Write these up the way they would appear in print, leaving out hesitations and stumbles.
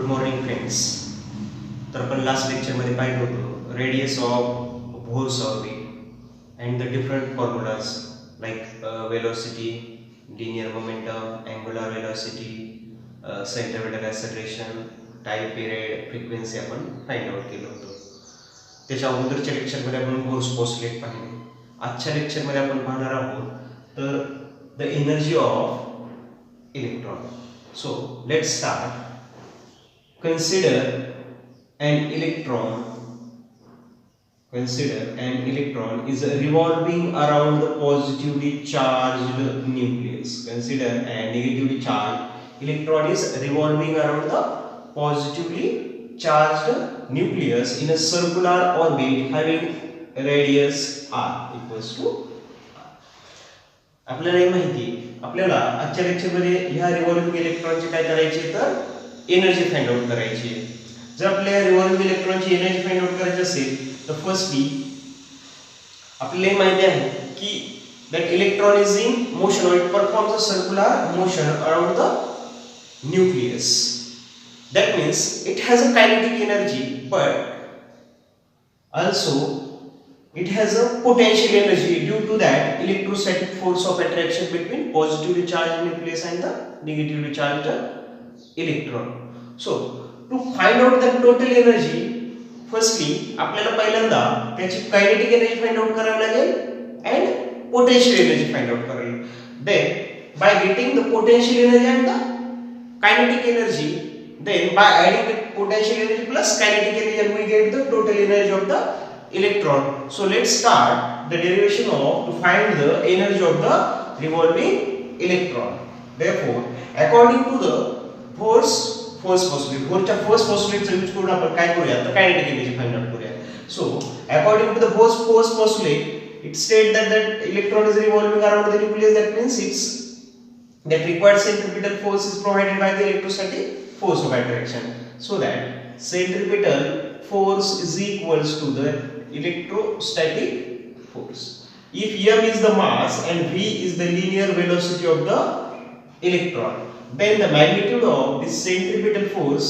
Morning friends. तर आपण last लेक्चरमध्ये पाहिलं होतं radius of bourse orbit and the different formulas like velocity, linear momentum, angular velocity, centripetal acceleration, time period, frequency आपण find out केलं होतं. त्याच्या अगोदरच्या लेक्चरमध्ये आपण बोर्स पोस्टलेट पाहिले. आजच्या लेक्चरमध्ये आपण पाहणार आहोत तर the energy of electron. So let's start. Consider an electron. Consider an electron is revolving around the positively charged nucleus. Consider a negatively charged electron is revolving around the positively charged nucleus in a circular orbit having radius r equals to. आपल्याला हे माहिती आपल्याला आजच्या लेक्चरमध्ये ह्या revolving इलेक्ट्रॉनचे काय करायचे तर एनर्जी फाइंड आउट करायची आहे. जर आपल्याला रिव्हॉल्विंग इलेक्ट्रॉनची एनर्जी फाइंड आउट करायची असेल तर फर्स्टली आपल्याला माहिती आहे की that electron is in motion or it performs a circular motion around the nucleus. That means it has a kinetic energy but also it has a potential energy due to that electrostatic force of attraction between positively charged nucleus and the negatively charged electron. So to find out the total energy, firstly आपल्याला पहिल्यांदा त्याची kinetic energy find out करावी लागेल and potential energy find out करावी लागेल. Then by getting the potential energy and the kinetic energy, then by adding the potential energy plus kinetic energy we get the total energy of the electron. So let's start the derivation of to find the energy of the revolving electron. Therefore, according to the first postulate, Bohr's first postulate चा use करून आपण काय करूया तर kinetic energy find out करूया. So according to the Bohr's first postulate, it states that electron is revolving around the nucleus. That means it's that required centripetal force is provided by the electrostatic force of attraction. So that centripetal force is equals to the electrostatic force. If m is the mass and v is the linear velocity of the electron, then the magnitude of this centripetal force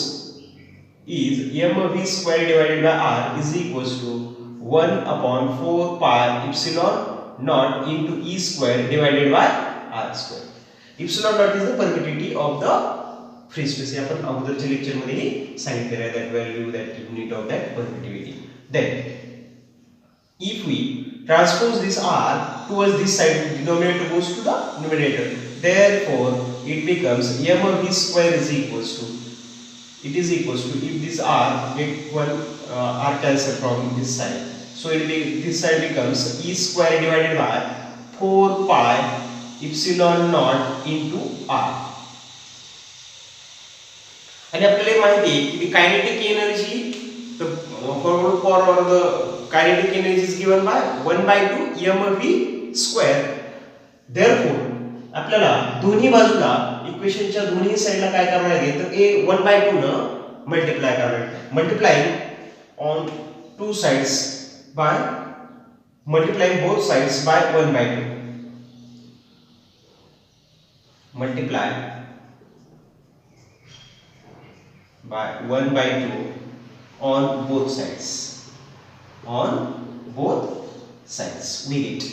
is mv square divided by r is equals to 1 upon 4 pi epsilon naught into e square divided by r square. Epsilon naught is the permittivity of the free space. आपण अगोदरच्या lecture मध्ये सांगितलेलं आहे that value, that unit of that permittivity. Then if we transpose this r towards this side, denominator goes to the numerator. Therefore it becomes mv square is equals to, it is equals to, if this r get one r cancel from this side, so it be, this side becomes e square divided by 4 pi epsilon naught into r. आणि आपल्याला माहिती आहे की kinetic energy for the kinetic energy is given by 1/2 mv square. Therefore आपल्याला दोन्ही बाजूला इक्वेशनच्या दोन्ही साइडला काय करावं लागेल तर a 1/2 न मल्टिप्लाय करावं लागेल. Multiplying on two sides by multiplying both sides by 1/2. Multiply by 1/2 on both sides. On both sides we get.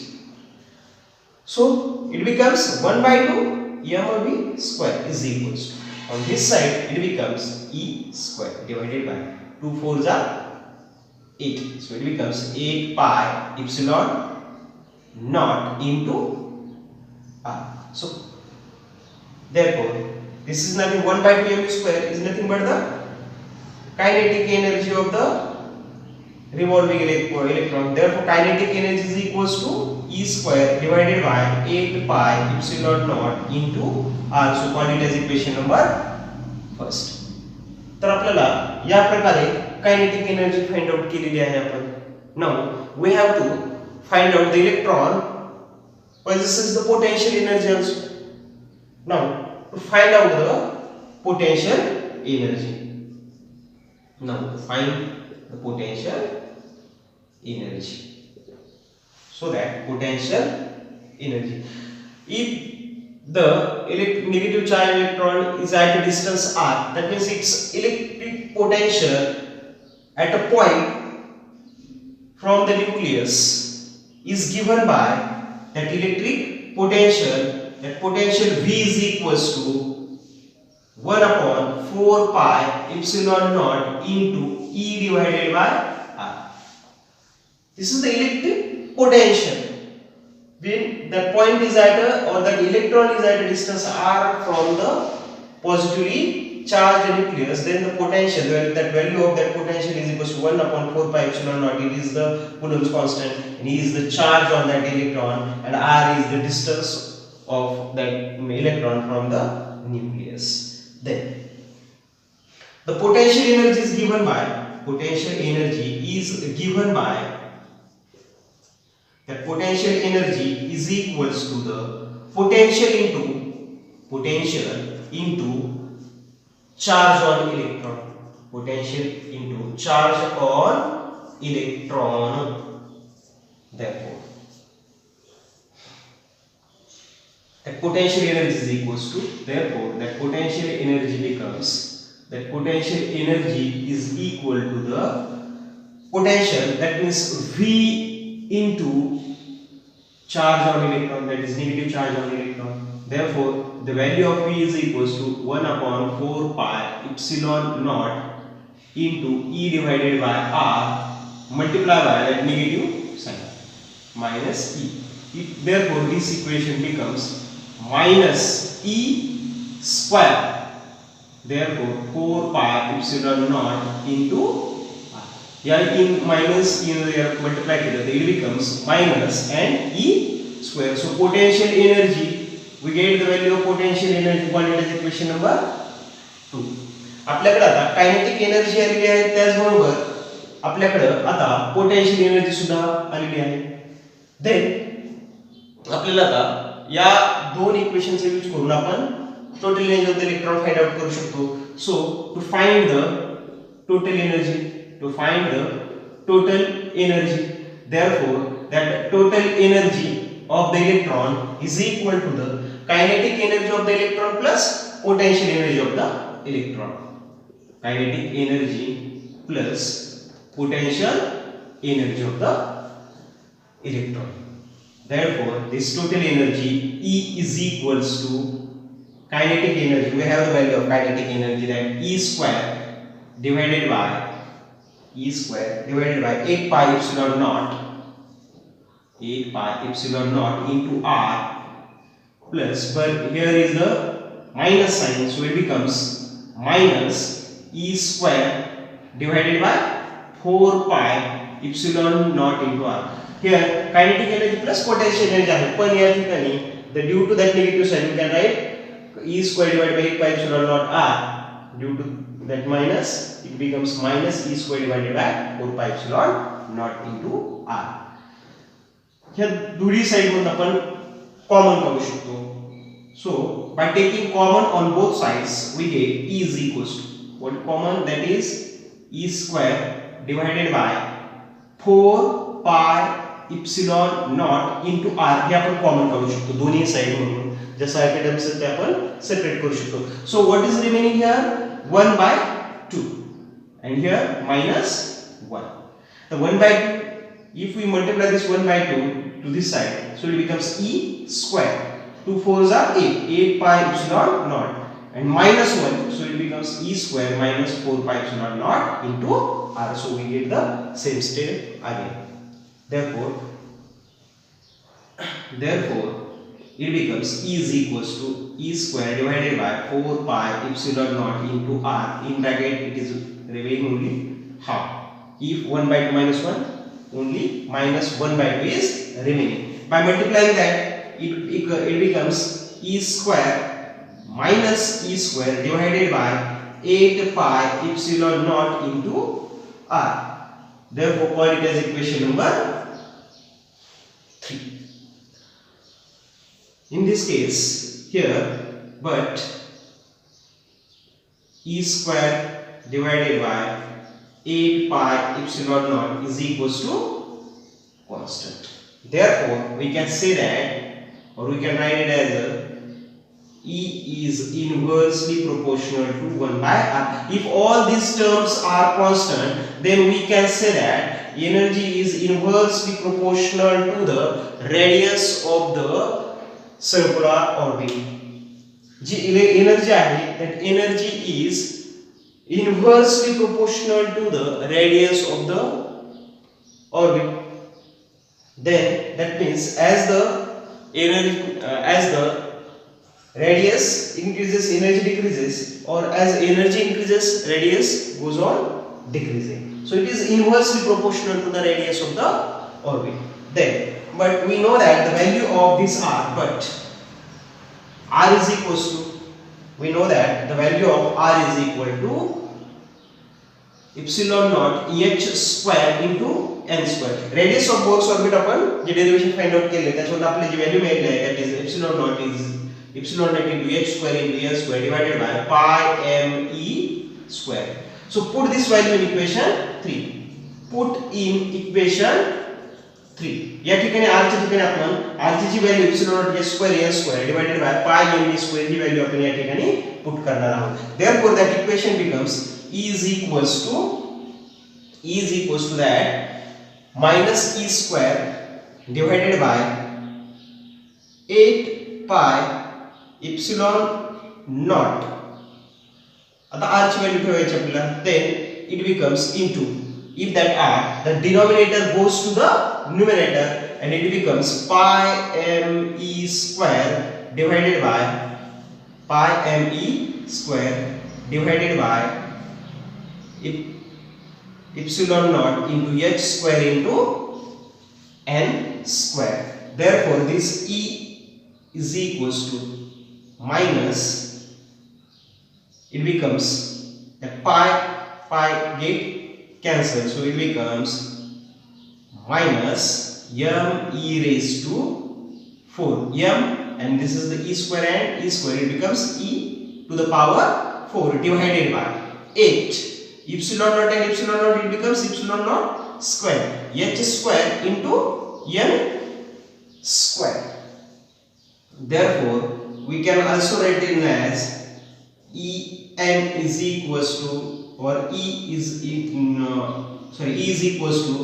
So it becomes 1/2 mv square is equals to, on this side it becomes e square divided by 2 4s are 8. So it becomes 8 pi epsilon naught into r. So therefore this is nothing, 1/2 mv square is nothing but the kinetic energy of the revolving electron. Therefore kinetic energy is equals to e square divided by 8 pi epsilon naught into r. So call it as equation number first. तर आपल्याला या प्रकारे kinetic energy find out केलेली आहे आपण. Now we have to find out the electron possesses the potential energy also. Now to find out the potential energy. Now find the potential energy. So that potential energy, if the negative charge electron is at a distance r, that means its electric potential at a point from the nucleus is given by that electric potential. That potential V is equals to 1 upon 4 pi epsilon naught into E divided by R. This is the electric potential when the point is at a, or that electron is at a distance r from the positively charged nucleus. Then the potential, that value of that potential is equals to 1 upon 4 pi epsilon naught. It is the Coulomb's constant, and E is the charge on that electron, and R is the distance of that electron from the nucleus. Then the potential energy is given by that potential energy is equals to the potential into charge on electron. Potential into charge on electron. Therefore, that potential energy is equals to, therefore that potential energy becomes, that potential energy is equal to the potential, that means V into charge on electron, that is negative charge on electron. Therefore, the value of V is equals to 1 upon 4 pi epsilon naught into E divided by R multiplied by that negative sign minus E. Therefore, this equation becomes minus E square. Therefore, 4 pi epsilon naught into in minus multiply together, it becomes minus and E square. So potential energy, we get the value of potential energy, quantitative equation number 2. आपल्याकडे आता kinetic energy आलेली आहे, त्याचबरोबर आपल्याकडे आता potential energy सुद्धा आलेली आहे. देन आपल्याला आता या दोन इक्वेशनचा यूज करून आपण total energy of the electron find out करू शकतो. So to find the total energy, therefore that total energy of the electron is equal to the kinetic energy of the electron plus potential energy of the electron. Kinetic energy plus potential energy of the electron. Therefore this total energy E is equals to kinetic energy. We have the value of kinetic energy, that E square divided by 8 pi epsilon naught into R plus, but here is the minus sign, so it becomes minus E square divided by 4 pi epsilon naught into R. Here kinetic energy plus potential energy आहे, पण या ठिकाणी the due to that negative sign we can write E square divided by 8 pi epsilon naught R. Due to that minus, it becomes minus E square divided by 4 pi epsilon naught into R. ह्या दोन्ही side मधून आपण common काढू शकतो. So by taking common on both sides we get E is equals to what common, that is E square divided by 4 pi epsilon naught into R. हे आपण common काढू शकतो दोन्ही साइड मधून, जसं आयटम्स ते आपण सेपरेट करू शकतो. So what is remaining here? 1 by 2, and here minus 1. The 1 by 2, if we multiply this 1 by 2 to this side, so it becomes E square. 2 4s are 8 pi epsilon naught, and minus 1, so it becomes E square minus 4 pi epsilon naught into R. So we get the same step again. Therefore it becomes E is equals to E square divided by 4 pi epsilon naught into R. In bracket it is remaining only half. If 1 by 2 minus 1, only minus 1 by 2 is remaining. By multiplying that, it becomes E square minus E square divided by 8 pi epsilon naught into R. Therefore call it as equation number 3. In this case here, but E square divided by 8 pi epsilon naught is equals to constant. Therefore we can say that, or we can write it as E is inversely proportional to 1 by R. If all these terms are constant, then we can say that energy is inversely proportional to the radius of the circular orbit. Ji energy आहे, that energy is inversely proportional to the radius of the orbit. Then that means as the energy as the radius increases, energy decreases, or as energy increases, radius goes on decreasing. So it is inversely proportional to the radius of the orbit. Then, but we know that the value of this R, but R is equals to, we know that the value of R is equal to epsilon naught h square into n square. Radius of both orbit आपण जे derivation find out केले त्याच्यावर आपली जी value मिळाली आहे that is epsilon naught into h square into n square divided by pi m e square. So put this value in equation 3. Put in equation 3. या ठिकाणी r च्या ठिकाणी आपण r ची value epsilon naught h square n square divided by pi m e square he value आपण या ठिकाणी put करणार आहोत. Therefore that equation becomes E is equals to that minus e square divided by 8 pi epsilon naught. आता r ची value ठेवायची आपल्याला. Then it becomes into, if that r, the denominator goes to the numerator and it becomes pi m e square divided by pi m e square divided by epsilon naught into h square into n square. Therefore this E is equals to minus, it becomes a pi get cancelled, so it becomes minus m e raised to 4 m, and this is the e square and e square, it becomes e to the power 4 divided by 8 epsilon naught and epsilon naught, it becomes epsilon naught square h square into n square. Therefore we can also write it as E n is equals to, or E is equals to,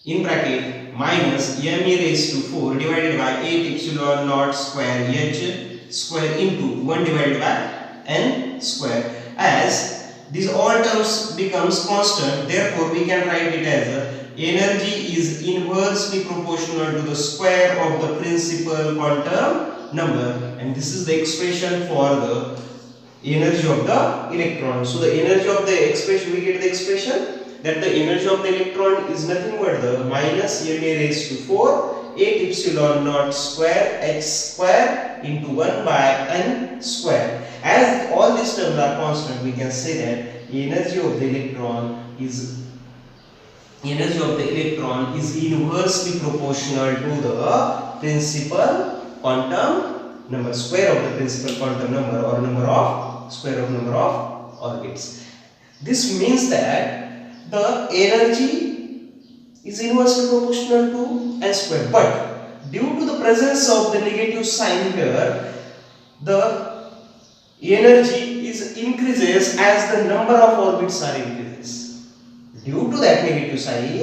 in bracket minus m e raised to 4 divided by 8 epsilon naught square h square into 1 divided by n square. As these all terms becomes constant, therefore we can write it as energy is inversely proportional to the square of the principal quantum number, and this is the expression for the energy of the electron. So the energy of the expression, we get the expression that the energy of the electron is nothing but the minus m e raised to 4 8 epsilon naught square h square into 1 by n square. As all these terms are constant, we can say that energy of the electron is inversely proportional to the principal quantum number, square of the principal quantum number, or square of number of orbits. This means that the energy is inversely proportional to n square, but due to the presence of the negative sign here, the energy is increases as the number of orbits are increases. Due to that negative sign,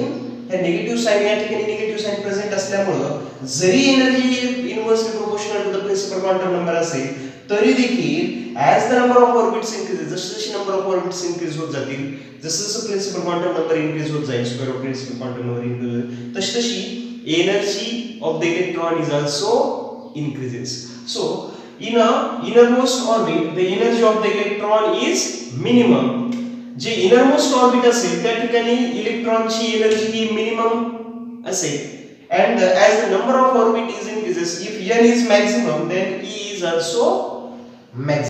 या negative sign या ठिकाणी negative sign present असल्यामुळे जरी energy inversely proportional to the principal quantum number असेल, तरी देखील as the number of orbits increases, जशी number of orbits increase होत जातील, जसं principal quantum number increase होत जाईल, square of principal quantum number increase होईल, तशी energy of the electron is also increases. So in a innermost orbit, the energy of the electron is minimum. J innermost orbit असेल त्या ठिकाणी इलेक्ट्रॉनची energy ही minimum असेल, and as the number of orbit is increases, if n is maximum then E is also maximum.